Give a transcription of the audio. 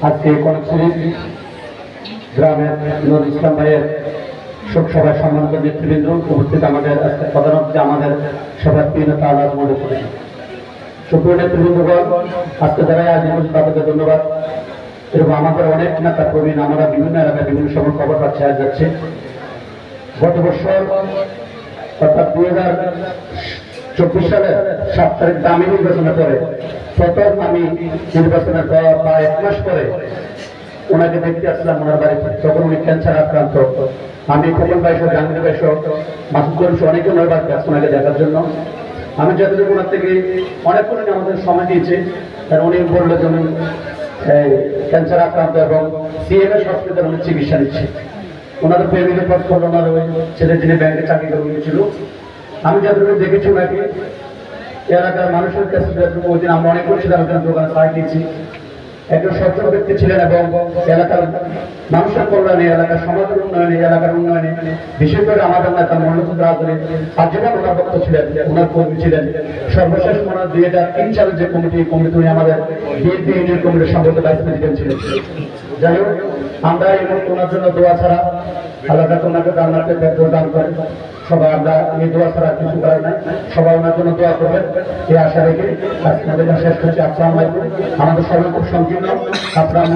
আজকে কনকশ্রী গ্রামের নুরুল ইসলাম ভাইয়ের শোক সভায় সম্মানিত নেতৃবৃন্দ উপস্থিত আমাদের আজকে প্রধান অতিথি আমাদের সভার প্রিয় নেতা আলহাজ মহোদয় করেছেন। সুপ্রিয় নেতৃবৃন্দগণ, আজকে যারা আয়োজন করছেন তাদেরকে ধন্যবাদ। এরকম আমাদের অনেক নেতা প্রবীণ আমরা বিভিন্ন এলাকায় বিভিন্ন সময় খবর পাচ্ছে আজ যাচ্ছে। গত বছর অর্থাৎ 2024 সালের 7 তারিখ আমি নির্বাচনের পরে প্রথম আমি নির্বাচনের পর প্রায় 1 মাস পরে ওনাকে দেখতে আসলাম ওনার বাড়িতে। তখন উনি ক্যান্সার আক্রান্ত। আমি খোকন ভাইসহ জাহাঙ্গীর ভাইসহ মাসুদ করিম অনেকে ওনার বাড়িতে আসছে ওনাকে দেখার জন্য। আমি যতটুকু ওনার থেকে অনেকক্ষণ আমাদের সময় দিয়েছে, কারণ উনি বললো যে ক্যান্সার আক্রান্ত এবং সিএমএস হসপিটাল উনি চিকিৎসা নিচ্ছে। ওনাদের ফ্যামিলি খোঁজ করলো, ওনার ওই ছেলে যিনি ব্যাংকে চাকরি করে গিয়েছিল। আমি যতটুকু দেখেছি ওনাকে এলাকার মানুষের কাছে ওই দিন আমরা অনেক করছিলাম, ওখানে দোকানে সাহায্য দিয়েছি। একজন সচেতন ব্যক্তি ছিলেন এবং এলাকার মানুষের কল্যাণে, এলাকার সমাজের উন্নয়নে, এলাকার উন্নয়নে বিশেষ করে আমাদের নেতা মল্লচন্দ্র রাজধানী আজীবন ওনার ভক্ত ছিলেন, ওনার কর্মী ছিলেন। সর্বশেষ ওনার 2003 সালে যে কমিটি উনি আমাদের বিএনপি ইউনিয়ন কমিটির সম্পর্ক ভাইস প্রেসিডেন্ট ছিলেন। যাই হোক, আমরা এই মুহূর্তে ওনার জন্য দোয়া ছাড়া আল্লাহ ওনাকে জান্নাতে দান করেন। সবাই আমরা এই দোয়া ছাড়া কিছু করার নাই, সবাই ওনার জন্য দোয়া করবেন এই আশা রেখে আজকে শেষ করছি। আসসালামু আলাইকুম। আমাদের সবাই খুব সংকীর্ণ আপনার